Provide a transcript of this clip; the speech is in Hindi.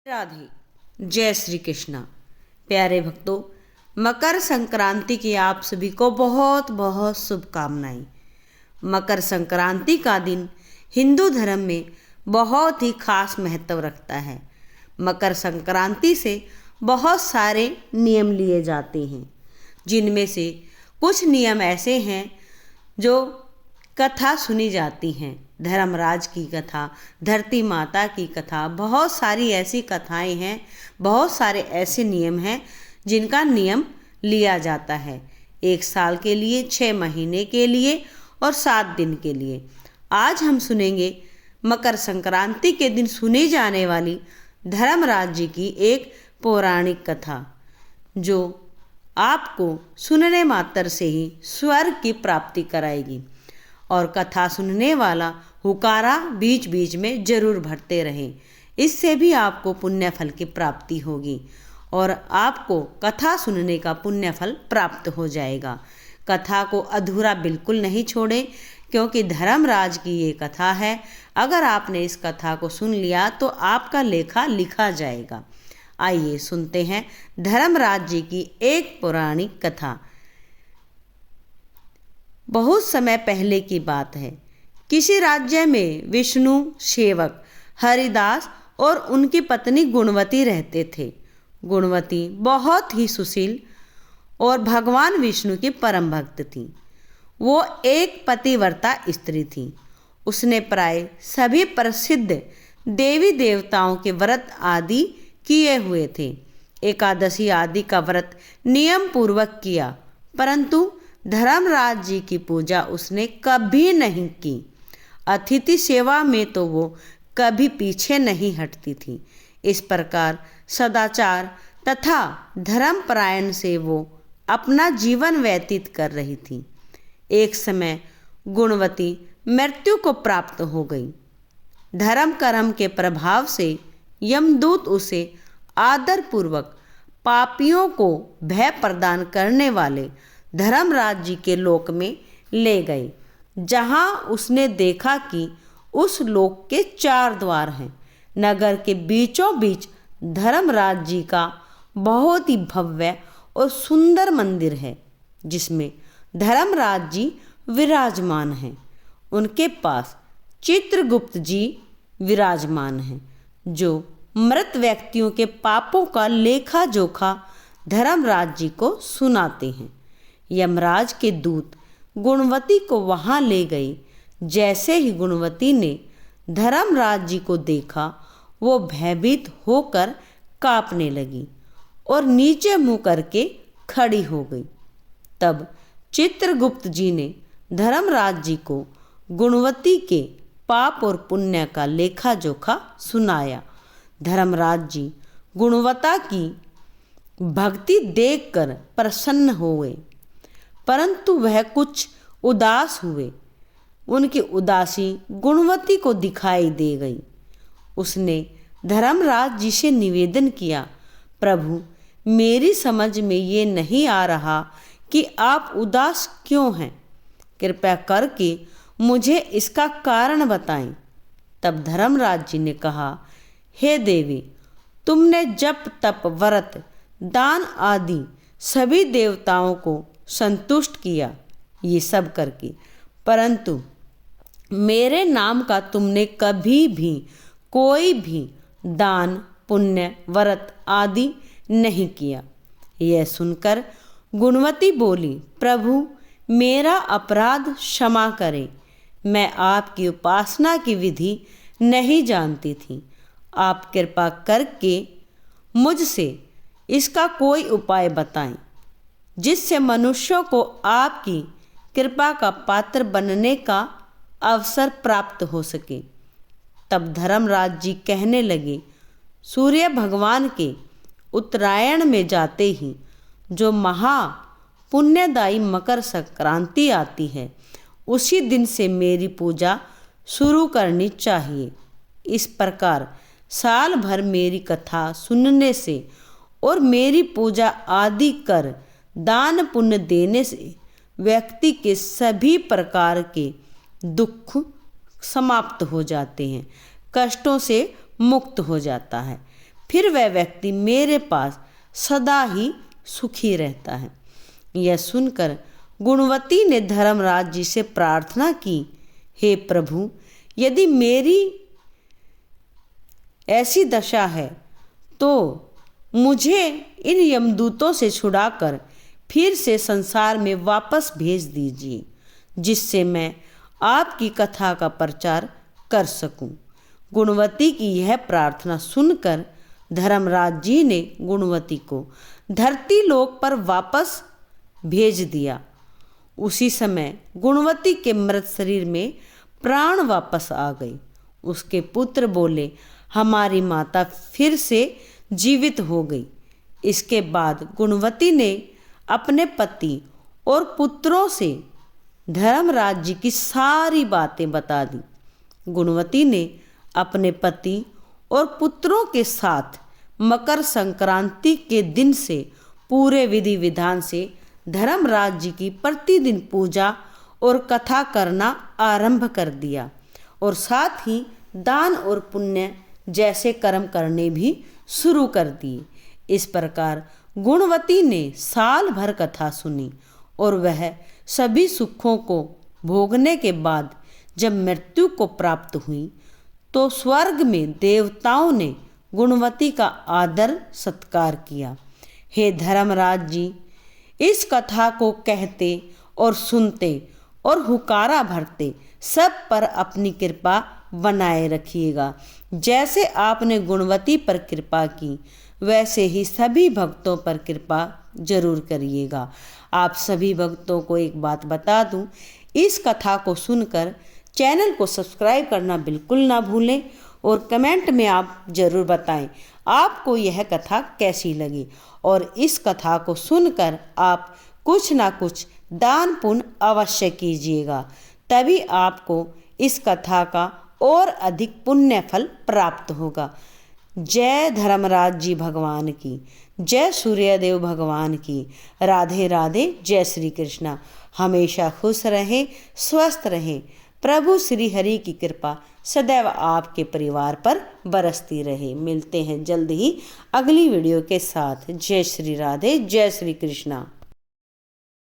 राधे। जय श्री कृष्णा। प्यारे भक्तों, मकर संक्रांति की आप सभी को बहुत बहुत शुभकामनाएं। मकर संक्रांति का दिन हिंदू धर्म में बहुत ही खास महत्व रखता है। मकर संक्रांति से बहुत सारे नियम लिए जाते हैं, जिनमें से कुछ नियम ऐसे हैं जो कथा सुनी जाती हैं। धर्मराज की कथा, धरती माता की कथा, बहुत सारी ऐसी कथाएं हैं, बहुत सारे ऐसे नियम हैं जिनका नियम लिया जाता है 1 साल के लिए, 6 महीने के लिए और 7 दिन के लिए। आज हम सुनेंगे मकर संक्रांति के दिन सुनी जाने वाली धर्मराज जी की एक पौराणिक कथा, जो आपको सुनने मात्र से ही स्वर्ग की प्राप्ति कराएगी। और कथा सुनने वाला हुकारा बीच बीच में जरूर भरते रहें, इससे भी आपको पुण्य फल की प्राप्ति होगी और आपको कथा सुनने का पुण्य फल प्राप्त हो जाएगा। कथा को अधूरा बिल्कुल नहीं छोड़ें, क्योंकि धर्मराज की ये कथा है। अगर आपने इस कथा को सुन लिया तो आपका लेखा लिखा जाएगा। आइए सुनते हैं धर्मराज जी की एक पौराणिक कथा। बहुत समय पहले की बात है। किसी राज्य में विष्णु सेवक हरिदास और उनकी पत्नी गुणवती रहते थे। गुणवती बहुत ही सुशील और भगवान विष्णु की परम भक्त थी। वो एक पतिव्रता स्त्री थी। उसने प्राय सभी प्रसिद्ध देवी देवताओं के व्रत आदि किए हुए थे। एकादशी आदि का व्रत नियम पूर्वक किया, परंतु धर्मराज जी की पूजा उसने कभी नहीं की। अतिथि सेवा में तो वो कभी पीछे नहीं हटती थी। इस प्रकार सदाचार तथा धर्मपरायण से वो अपना जीवन व्यतीत कर रही थी। एक समय गुणवती मृत्यु को प्राप्त हो गई। धर्म कर्म के प्रभाव से यमदूत उसे आदरपूर्वक पापियों को भय प्रदान करने वाले धर्मराज जी के लोक में ले गए, जहां उसने देखा कि उस लोक के 4 द्वार हैं। नगर के बीचों बीच धर्मराज जी का बहुत ही भव्य और सुंदर मंदिर है, जिसमें धर्मराज जी विराजमान हैं। उनके पास चित्रगुप्त जी विराजमान हैं, जो मृत व्यक्तियों के पापों का लेखा जोखा धर्मराज जी को सुनाते हैं। यमराज के दूत गुणवती को वहां ले गए। जैसे ही गुणवती ने धर्मराज जी को देखा, वो भयभीत होकर कांपने लगी और नीचे मुंह करके खड़ी हो गई। तब चित्रगुप्त जी ने धर्मराज जी को गुणवती के पाप और पुण्य का लेखा जोखा सुनाया। धर्मराज जी गुणवता की भक्ति देखकर प्रसन्न हुए, परंतु वह कुछ उदास हुए। उनकी उदासी गुणवती को दिखाई दे गई। उसने धर्मराज जी से निवेदन किया, प्रभु, मेरी समझ में ये नहीं आ रहा कि आप उदास क्यों हैं। कृपया करके मुझे इसका कारण बताएं। तब धर्मराज जी ने कहा, हे देवी, तुमने जप तप व्रत दान आदि सभी देवताओं को संतुष्ट किया, ये सब करके, परंतु मेरे नाम का तुमने कभी भी कोई भी दान पुण्य व्रत आदि नहीं किया। यह सुनकर गुणवती बोली, प्रभु, मेरा अपराध क्षमा करें। मैं आपकी उपासना की विधि नहीं जानती थी। आप कृपा करके मुझसे इसका कोई उपाय बताएं, जिससे मनुष्यों को आपकी कृपा का पात्र बनने का अवसर प्राप्त हो सके। तब धर्मराज जी कहने लगे, सूर्य भगवान के उत्तरायण में जाते ही जो महा पुण्यदायी मकर संक्रांति आती है, उसी दिन से मेरी पूजा शुरू करनी चाहिए। इस प्रकार साल भर मेरी कथा सुनने से और मेरी पूजा आदि कर दान पुण्य देने से व्यक्ति के सभी प्रकार के दुख समाप्त हो जाते हैं, कष्टों से मुक्त हो जाता है। फिर वह व्यक्ति मेरे पास सदा ही सुखी रहता है। यह सुनकर गुणवती ने धर्मराज जी से प्रार्थना की, हे प्रभु, यदि मेरी ऐसी दशा है तो मुझे इन यमदूतों से छुड़ाकर फिर से संसार में वापस भेज दीजिए, जिससे मैं आपकी कथा का प्रचार कर सकूं। गुणवती की यह प्रार्थना सुनकर धर्मराज जी ने गुणवती को धरती लोक पर वापस भेज दिया। उसी समय गुणवती के मृत शरीर में प्राण वापस आ गए। उसके पुत्र बोले, हमारी माता फिर से जीवित हो गई। इसके बाद गुणवती ने अपने पति और पुत्रों से धर्मराज जी की सारी बातें बता दी। गुणवती ने अपने पति और पुत्रों के साथ मकर संक्रांति के दिन से पूरे विधि विधान से धर्मराज जी की प्रतिदिन पूजा और कथा करना आरंभ कर दिया और साथ ही दान और पुण्य जैसे कर्म करने भी शुरू कर दिए। इस प्रकार गुणवती ने साल भर कथा सुनी और वह सभी सुखों को भोगने के बाद जब मृत्यु को प्राप्त हुई तो स्वर्ग में देवताओं ने गुणवती का आदर सत्कार किया। हे धर्मराज जी, इस कथा को कहते और सुनते और हुकारा भरते सब पर अपनी कृपा बनाए रखिएगा। जैसे आपने गुणवती पर कृपा की वैसे ही सभी भक्तों पर कृपा जरूर करिएगा। आप सभी भक्तों को एक बात बता दूं, इस कथा को सुनकर चैनल को सब्सक्राइब करना बिल्कुल ना भूलें और कमेंट में आप जरूर बताएं आपको यह कथा कैसी लगी। और इस कथा को सुनकर आप कुछ ना कुछ दान पुण्य अवश्य कीजिएगा, तभी आपको इस कथा का और अधिक पुण्य फल प्राप्त होगा। जय धर्मराज जी भगवान की, जय सूर्यदेव भगवान की। राधे राधे, जय श्री कृष्णा। हमेशा खुश रहें, स्वस्थ रहें। प्रभु श्री हरि की कृपा सदैव आपके परिवार पर बरसती रहे। मिलते हैं जल्द ही अगली वीडियो के साथ। जय श्री राधे, जय श्री कृष्णा।